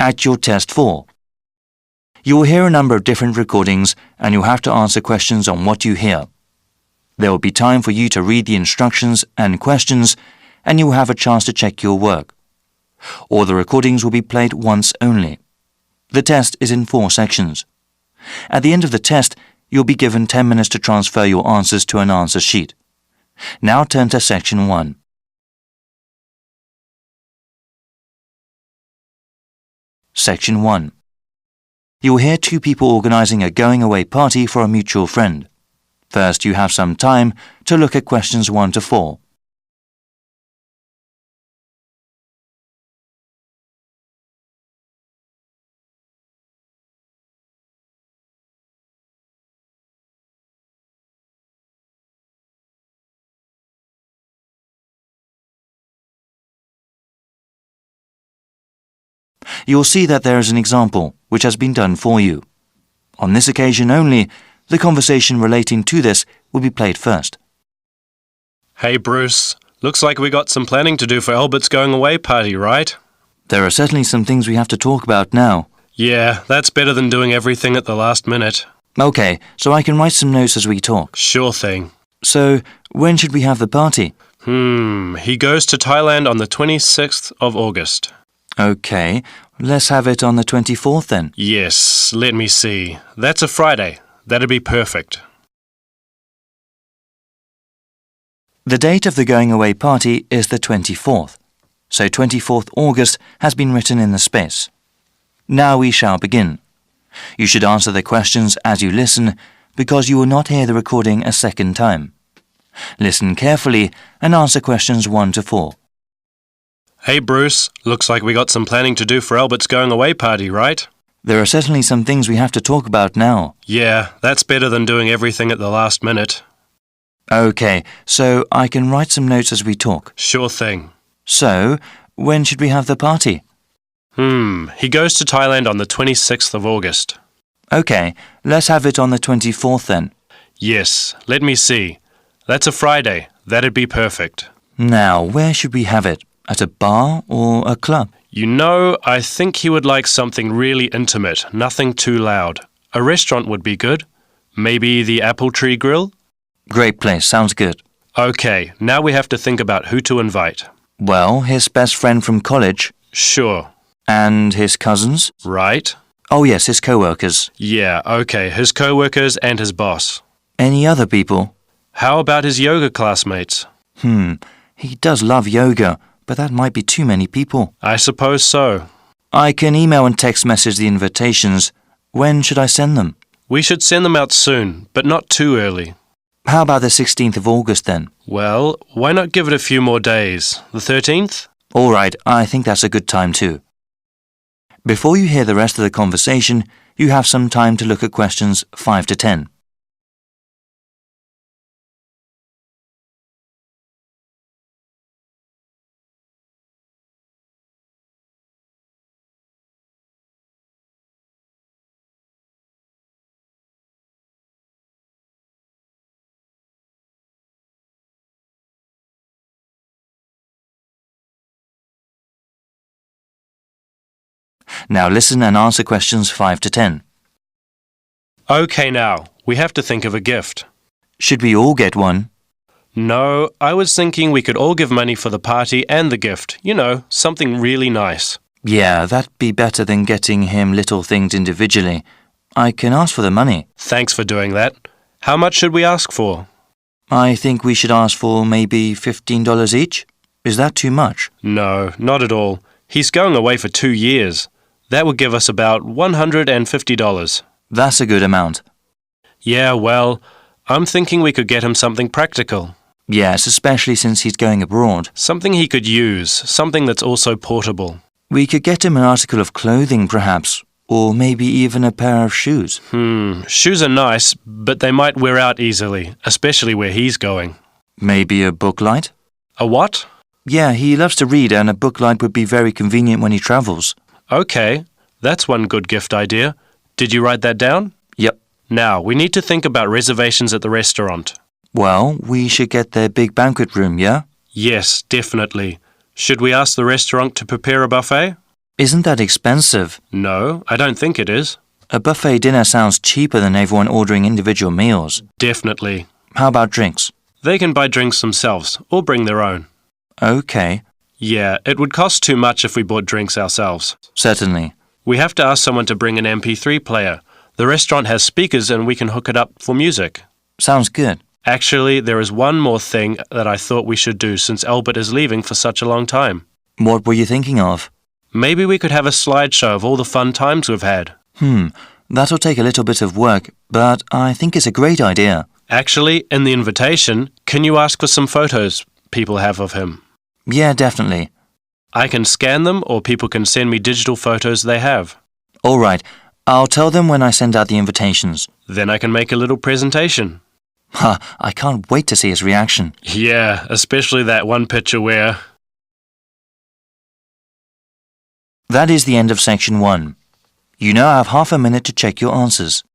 At your test 4. You will hear a number of different recordings and you'll have to answer questions on what you hear. There will be time for you to read the instructions and questions and you will have a chance to check your work. All the recordings will be played once only. The test is in 4 sections. At the end of the test, you'll be given 10 minutes to transfer your answers to an answer sheet. Now turn to Section 1. Section 1. You will hear 2 people organizing a going-away party for a mutual friend. First, you have some time to look at questions 1 to 4. You'll see that there is an example which has been done for you. On this occasion only, the conversation relating to this will be played first. Hey Bruce, looks like we got some planning to do for Albert's going away party, right? There are certainly some things we have to talk about now. Yeah, that's better than doing everything at the last minute. Okay, so I can write some notes as we talk. Sure thing. So, when should we have the party? He goes to Thailand on the 26th of August. Okay, let's have it on the 24th then. Yes, let me see. That's a Friday. That'd be perfect. The date of the going-away party is the 24th, so 24th August has been written in the space. Now we shall begin. You should answer the questions as you listen, because you will not hear the recording a second time. Listen carefully and answer questions 1 to 4. Hey Bruce, looks like we got some planning to do for Albert's going away party, right? There are certainly some things we have to talk about now. Yeah, that's better than doing everything at the last minute. Okay, so I can write some notes as we talk. Sure thing. So, when should we have the party? He goes to Thailand on the 26th of August. Okay, let's have it on the 24th then. Yes, let me see. That's a Friday. That'd be perfect. Now, where should we have it? At a bar or a club? You know, I think he would like something really intimate, nothing too loud. A restaurant would be good. Maybe the Apple Tree Grill? Great place, sounds good. Okay, now we have to think about who to invite. Well, his best friend from college. Sure. And his cousins? Right. Oh yes, his co-workers. Yeah, okay, his co-workers and his boss. Any other people? How about his yoga classmates? He does love yoga, but that might be too many people. I suppose so. I can email and text message the invitations. When should I send them? We should send them out soon, but not too early. How about the 16th of August then? Well, why not give it a few more days? The 13th? All right, I think that's a good time too. Before you hear the rest of the conversation, you have some time to look at questions 5 to 10. Now listen and answer questions 5 to 10. Okay now, we have to think of a gift. Should we all get one? No, I was thinking we could all give money for the party and the gift. You know, something really nice. Yeah, that'd be better than getting him little things individually. I can ask for the money. Thanks for doing that. How much should we ask for? I think we should ask for maybe $15 each. Is that too much? No, not at all. He's going away for 2 years. That would give us about $150. That's a good amount. Yeah, well, I'm thinking we could get him something practical. Yes, especially since he's going abroad. Something he could use, something that's also portable. We could get him an article of clothing, perhaps, or maybe even a pair of shoes. Shoes are nice, but they might wear out easily, especially where he's going. Maybe a book light? A what? Yeah, he loves to read and a book light would be very convenient when he travels. Okay, that's one good gift idea. Did you write that down? Yep. Now, we need to think about reservations at the restaurant. Well, we should get their big banquet room, yeah? Yes, definitely. Should we ask the restaurant to prepare a buffet? Isn't that expensive? No, I don't think it is. A buffet dinner sounds cheaper than everyone ordering individual meals. Definitely. How about drinks? They can buy drinks themselves or bring their own. Okay, Yeah, it would cost too much if we bought drinks ourselves. certainly. We have to ask someone to bring an MP3 player. The restaurant has speakers and we can hook it up for music. Sounds good. Actually, there is one more thing that I thought we should do since Albert is leaving for such a long time. What were you thinking of? Maybe we could have a slideshow of all the fun times we've had. That'll take a little bit of work, but I think it's a great idea. Actually, in the invitation, can you ask for some photos people have of him? Yeah, definitely. I can scan them or people can send me digital photos they have. All right, I'll tell them when I send out the invitations. Then I can make a little presentation. I can't wait to see his reaction. Yeah, especially that one picture where... That is the end of section 1. You now have half a minute to check your answers.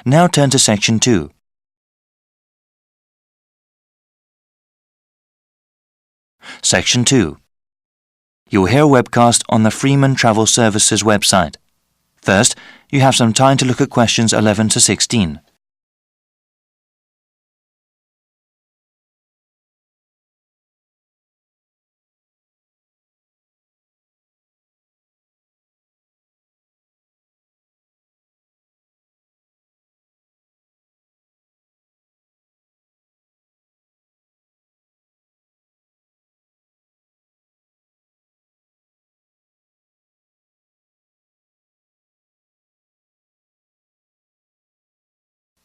Now turn to section 2. Section 2. You'll hear a webcast on the Freeman Travel Services website. First, you have some time to look at questions 11 to 16.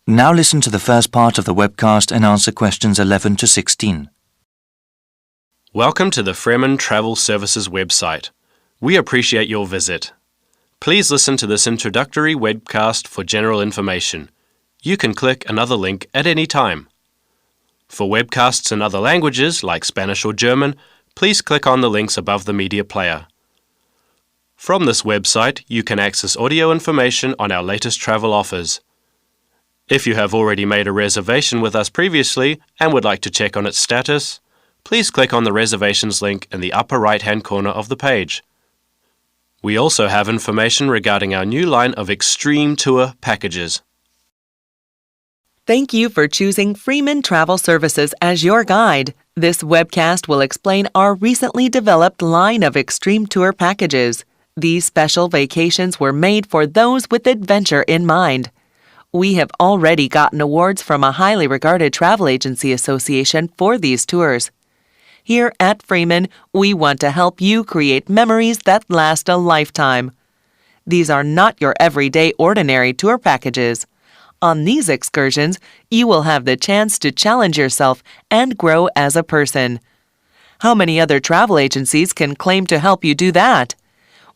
Now listen to the first part of the webcast and answer questions 11 to 16. Welcome to the Freeman Travel Services website. We appreciate your visit. Please listen to this introductory webcast for general information. You can click another link at any time. For webcasts in other languages, like Spanish or German, please click on the links above the media player. From this website, you can access audio information on our latest travel offers. If you have already made a reservation with us previously and would like to check on its status, please click on the reservations link in the upper right-hand corner of the page. We also have information regarding our new line of Extreme Tour packages. Thank you for choosing Freeman Travel Services as your guide. This webcast will explain our recently developed line of Extreme Tour packages. These special vacations were made for those with adventure in mind. We have already gotten awards from a highly regarded travel agency association for these tours. Here at Freeman, we want to help you create memories that last a lifetime. These are not your everyday ordinary tour packages. On these excursions, you will have the chance to challenge yourself and grow as a person. How many other travel agencies can claim to help you do that?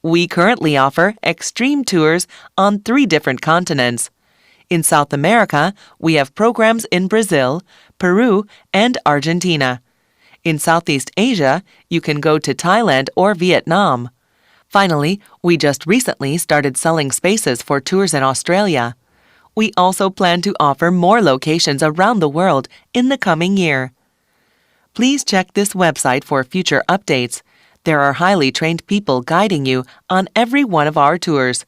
We currently offer extreme tours on 3 different continents. In South America, we have programs in Brazil, Peru, and Argentina. In Southeast Asia, you can go to Thailand or Vietnam. Finally, we just recently started selling spaces for tours in Australia. We also plan to offer more locations around the world in the coming year. Please check this website for future updates. There are highly trained people guiding you on every one of our tours.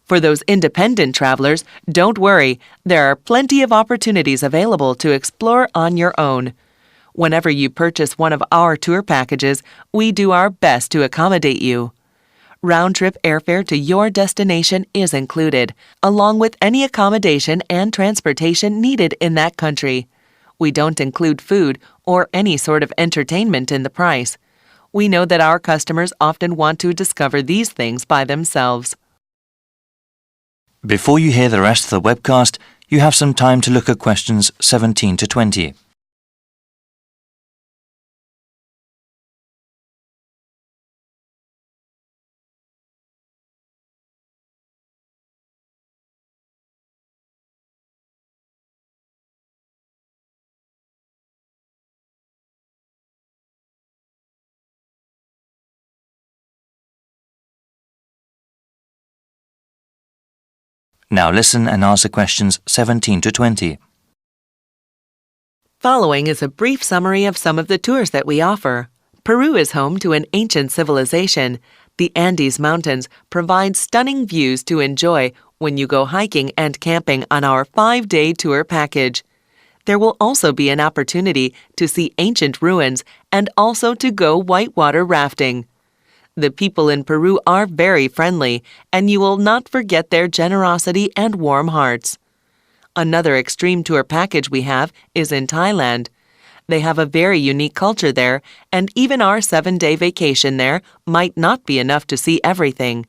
For those independent travelers, don't worry, there are plenty of opportunities available to explore on your own. Whenever you purchase one of our tour packages, we do our best to accommodate you. Round-trip airfare to your destination is included, along with any accommodation and transportation needed in that country. We don't include food or any sort of entertainment in the price. We know that our customers often want to discover these things by themselves. Before you hear the rest of the webcast, you have some time to look at questions 17 to 20. Now listen and answer questions 17 to 20. Following is a brief summary of some of the tours that we offer. Peru is home to an ancient civilization. The Andes Mountains provide stunning views to enjoy when you go hiking and camping on our 5-day tour package. There will also be an opportunity to see ancient ruins and also to go whitewater rafting. The people in Peru are very friendly, and you will not forget their generosity and warm hearts. Another extreme tour package we have is in Thailand. They have a very unique culture there, and even our 7-day vacation there might not be enough to see everything.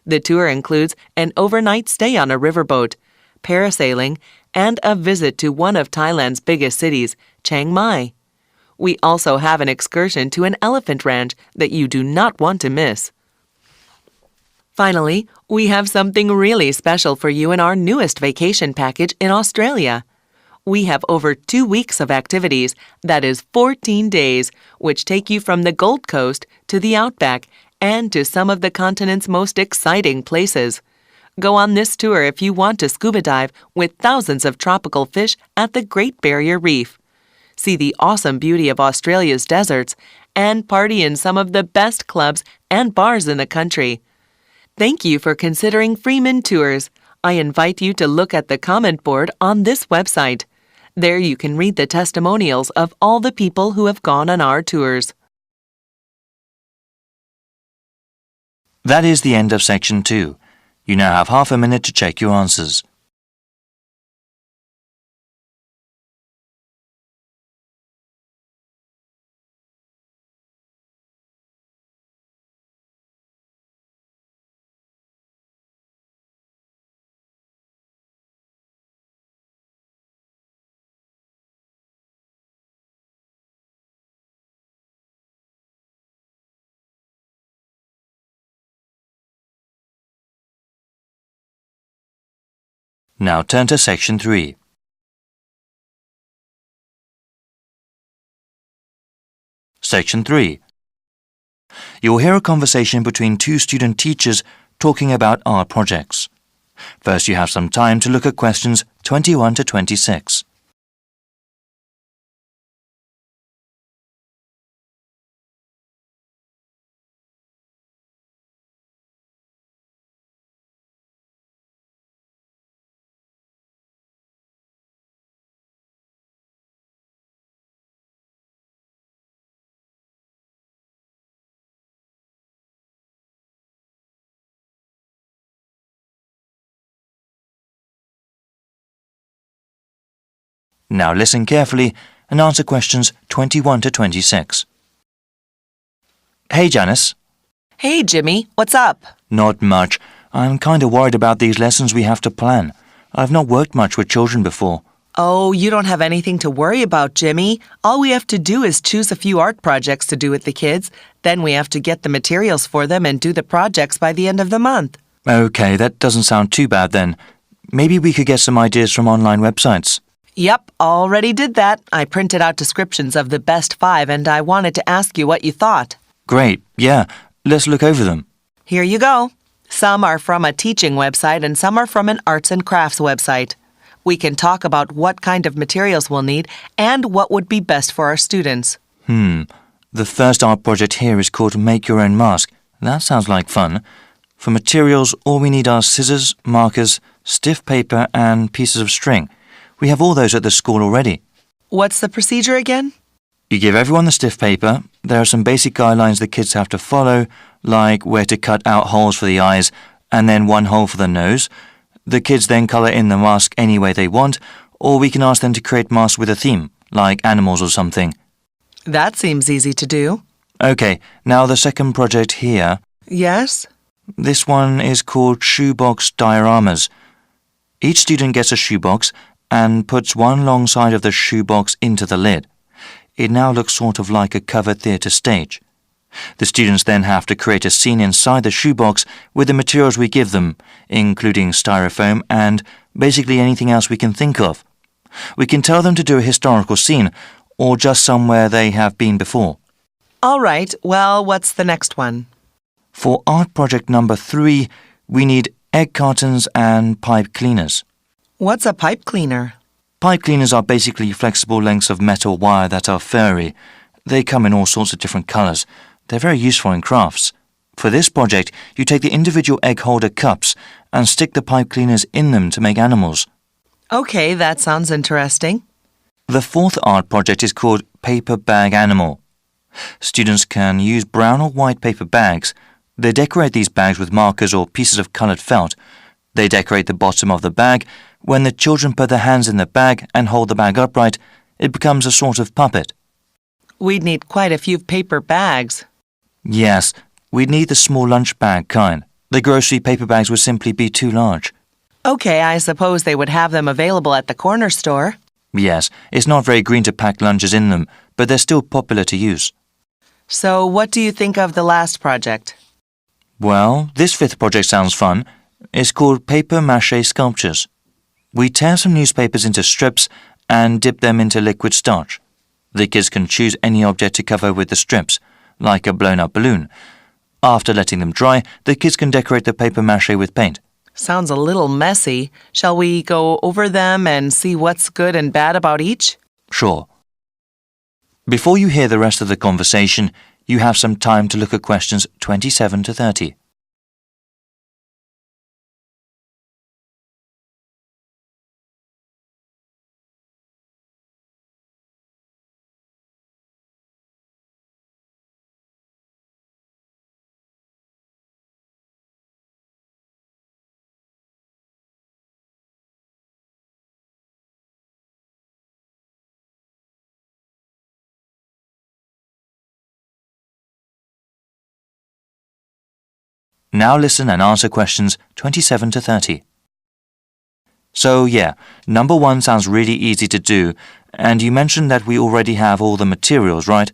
The tour includes an overnight stay on a riverboat, parasailing, and a visit to one of Thailand's biggest cities, Chiang Mai. We also have an excursion to an elephant ranch that you do not want to miss. Finally, we have something really special for you in our newest vacation package in Australia. We have over 2 weeks of activities, that is 14 days, which take you from the Gold Coast to the Outback and to some of the continent's most exciting places. Go on this tour if you want to scuba dive with thousands of tropical fish at the Great Barrier Reef. See the awesome beauty of Australia's deserts and party in some of the best clubs and bars in the country. Thank you for considering Freeman Tours. I invite you to look at the comment board on this website. There you can read the testimonials of all the people who have gone on our tours. That is the end of section 2. You now have half a minute to check your answers. Now turn to section 3. Section 3. You will hear a conversation between 2 student teachers talking about art projects. First, you have some time to look at questions 21 to 26. Now listen carefully and answer questions 21 to 26. Hey, Janice. Hey, Jimmy, what's up? Not much. I'm kind of worried about these lessons we have to plan. I've not worked much with children before. Oh, you don't have anything to worry about, Jimmy. All we have to do is choose a few art projects to do with the kids. Then we have to get the materials for them and do the projects by the end of the month. Okay, that doesn't sound too bad then. Maybe we could get some ideas from online websites. Yep, already did that. I printed out descriptions of the best 5 and I wanted to ask you what you thought. Great, yeah. Let's look over them. Here you go. Some are from a teaching website and some are from an arts and crafts website. We can talk about what kind of materials we'll need and what would be best for our students. The first art project here is called Make Your Own Mask. That sounds like fun. For materials, all we need are scissors, markers, stiff paper and pieces of string. We have all those at the school already. What's the procedure again? You give everyone the stiff paper. There are some basic guidelines the kids have to follow, like where to cut out holes for the eyes and then 1 hole for the nose. The kids then colour in the mask any way they want, or we can ask them to create masks with a theme, like animals or something. That seems easy to do. Okay, now the second project here. Yes? This one is called Box Dioramas. Each student gets a shoebox and puts one long side of the shoebox into the lid. It now looks sort of like a covered theatre stage. The students then have to create a scene inside the shoebox with the materials we give them, including styrofoam and basically anything else we can think of. We can tell them to do a historical scene or just somewhere they have been before. All right, well, what's the next one? For art project number 3, we need egg cartons and pipe cleaners. What's a pipe cleaner? Pipe cleaners are basically flexible lengths of metal wire that are furry. They come in all sorts of different colors. They're very useful in crafts. For this project, you take the individual egg holder cups and stick the pipe cleaners in them to make animals. Okay, that sounds interesting. The fourth art project is called Paper Bag Animal. Students can use brown or white paper bags. They decorate these bags with markers or pieces of colored felt. They decorate the bottom of the bag. When the children put their hands in the bag and hold the bag upright, it becomes a sort of puppet. We'd need quite a few paper bags. Yes, we'd need the small lunch bag kind. The grocery paper bags would simply be too large. Okay, I suppose they would have them available at the corner store. Yes, it's not very green to pack lunches in them, but they're still popular to use. So what do you think of the last project? Well, this fifth project sounds fun. It's called Paper Mache Sculptures. We tear some newspapers into strips and dip them into liquid starch. The kids can choose any object to cover with the strips, like a blown-up balloon. After letting them dry, the kids can decorate the paper mache with paint. Sounds a little messy. Shall we go over them and see what's good and bad about each? Sure. Before you hear the rest of the conversation, you have some time to look at questions 27 to 30. Now listen and answer questions 27 to 30. So yeah, number 1 sounds really easy to do, and you mentioned that we already have all the materials, right?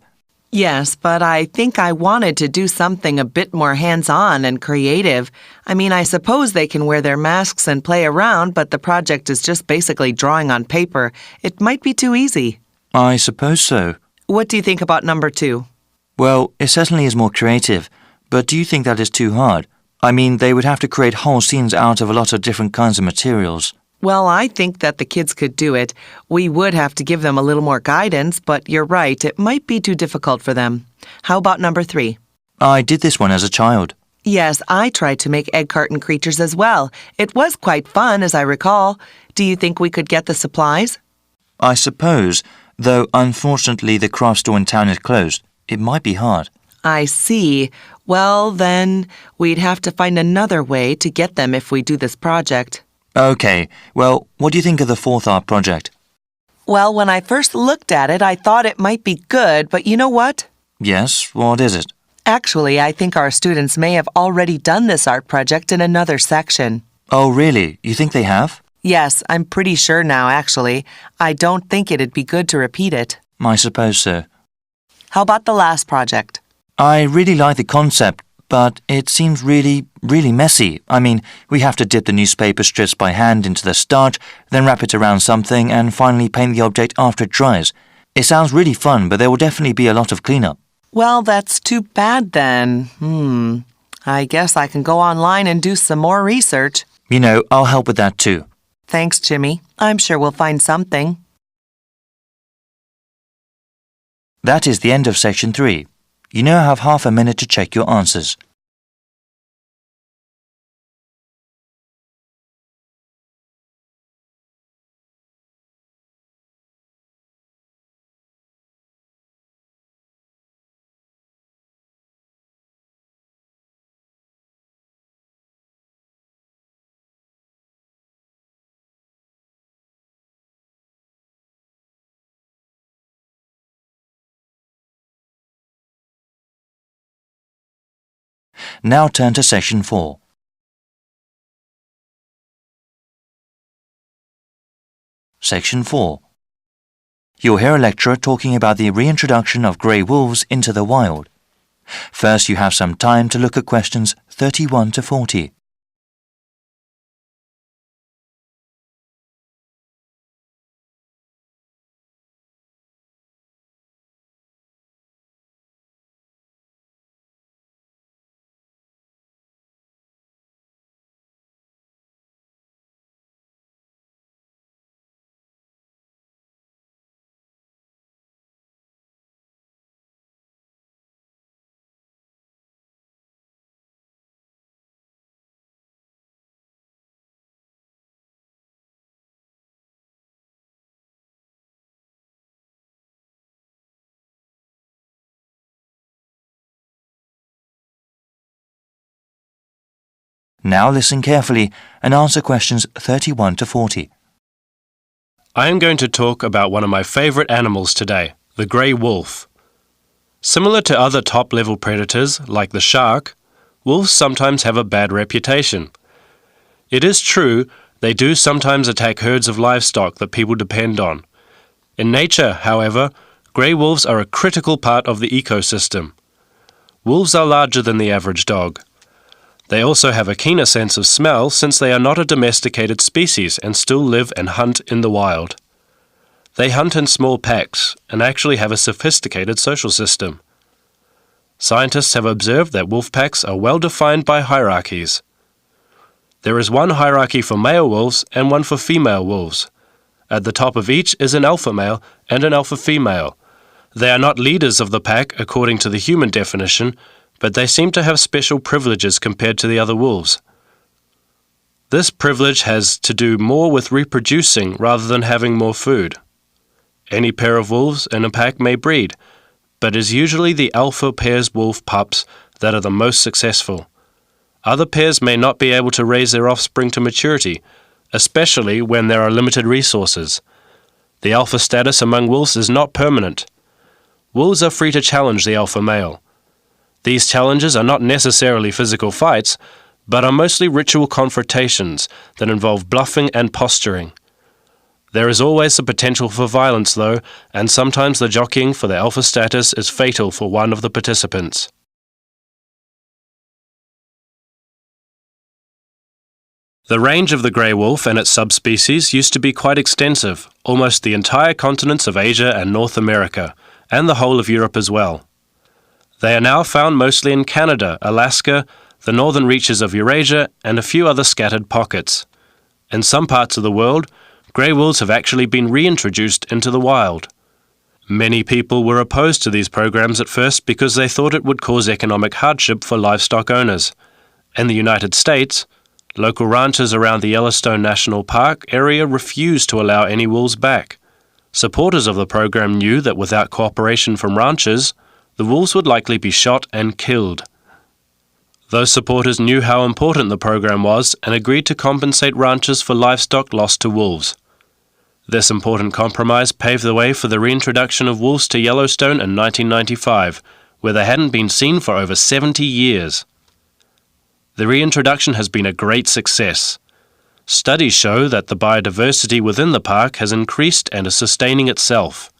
Yes, but I think I wanted to do something a bit more hands-on and creative. I suppose they can wear their masks and play around, but the project is just basically drawing on paper. It might be too easy. I suppose so. What do you think about number 2? Well, it certainly is more creative, but do you think that is too hard? They would have to create whole scenes out of a lot of different kinds of materials. Well, I think that the kids could do it. We would have to give them a little more guidance, but you're right, it might be too difficult for them. How about number 3? I did this one as a child. Yes, I tried to make egg carton creatures as well. It was quite fun, as I recall. Do you think we could get the supplies? I suppose, though unfortunately the craft store in town is closed. It might be hard. I see. Well, then, we'd have to find another way to get them if we do this project. Okay, well, what do you think of the fourth art project? Well, when I first looked at it, I thought it might be good, but you know what? Yes, what is it? Actually, I think our students may have already done this art project in another section. Oh, really? You think they have? Yes, I'm pretty sure now, actually. I don't think it'd be good to repeat it. I suppose so. How about the last project? I really like the concept, but it seems really messy. We have to dip the newspaper strips by hand into the starch, then wrap it around something, and finally paint the object after it dries. It sounds really fun, but there will definitely be a lot of cleanup. Well, that's too bad then. I guess I can go online and do some more research. I'll help with that too. Thanks, Jimmy. I'm sure we'll find something. That is the end of section 3. You now have half a minute to check your answers. Now turn to section 4. Section 4. You'll hear a lecturer talking about the reintroduction of grey wolves into the wild. First, you have some time to look at questions 31 to 40. Now listen carefully and answer questions 31 to 40. I am going to talk about one of my favorite animals today, the grey wolf. Similar to other top-level predators, like the shark, wolves sometimes have a bad reputation. It is true, they do sometimes attack herds of livestock that people depend on. In nature, however, grey wolves are a critical part of the ecosystem. Wolves are larger than the average dog. They also have a keener sense of smell since they are not a domesticated species and still live and hunt in the wild. They hunt in small packs and actually have a sophisticated social system. Scientists have observed that wolf packs are well defined by hierarchies. There is one hierarchy for male wolves and one for female wolves. At the top of each is an alpha male and an alpha female. They are not leaders of the pack according to the human definition, but they seem to have special privileges compared to the other wolves. This privilege has to do more with reproducing rather than having more food. Any pair of wolves in a pack may breed, but it is usually the alpha pair's wolf pups that are the most successful. Other pairs may not be able to raise their offspring to maturity, especially when there are limited resources. The alpha status among wolves is not permanent. Wolves are free to challenge the alpha male. These challenges are not necessarily physical fights, but are mostly ritual confrontations that involve bluffing and posturing. There is always the potential for violence, though, and sometimes the jockeying for the alpha status is fatal for one of the participants. The range of the grey wolf and its subspecies used to be quite extensive, almost the entire continents of Asia and North America, and the whole of Europe as well. They are now found mostly in Canada, Alaska, the northern reaches of Eurasia, and a few other scattered pockets. In some parts of the world, grey wolves have actually been reintroduced into the wild. Many people were opposed to these programs at first because they thought it would cause economic hardship for livestock owners. In the United States, local ranchers around the Yellowstone National Park area refused to allow any wolves back. Supporters of the program knew that without cooperation from ranchers, the wolves would likely be shot and killed. Those supporters knew how important the program was and agreed to compensate ranchers for livestock lost to wolves. This important compromise paved the way for the reintroduction of wolves to Yellowstone in 1995, where they hadn't been seen for over 70 years. The reintroduction has been a great success. Studies show that the biodiversity within the park has increased and is sustaining itself.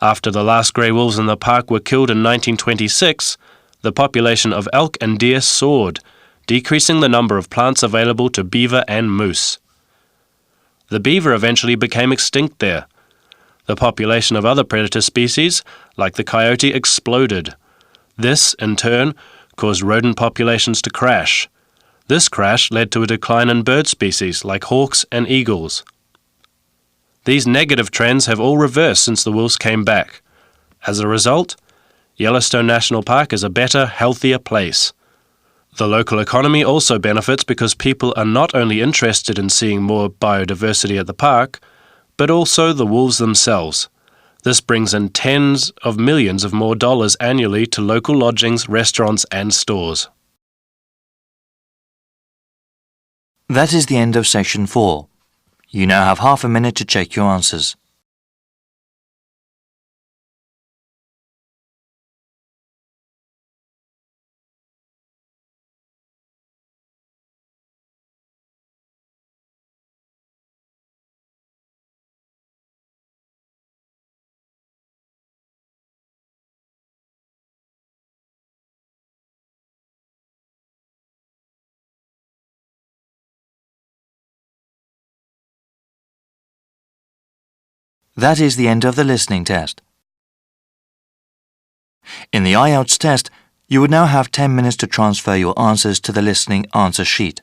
After the last grey wolves in the park were killed in 1926, the population of elk and deer soared, decreasing the number of plants available to beaver and moose. The beaver eventually became extinct there. The population of other predator species, like the coyote, exploded. This, in turn, caused rodent populations to crash. This crash led to a decline in bird species like hawks and eagles. These negative trends have all reversed since the wolves came back. As a result, Yellowstone National Park is a better, healthier place. The local economy also benefits because people are not only interested in seeing more biodiversity at the park, but also the wolves themselves. This brings in tens of millions of more dollars annually to local lodgings, restaurants, and stores. That is the end of section 4. You now have half a minute to check your answers. That is the end of the listening test. In the Ielts test, you would now have 10 minutes to transfer your answers to the listening answer sheet.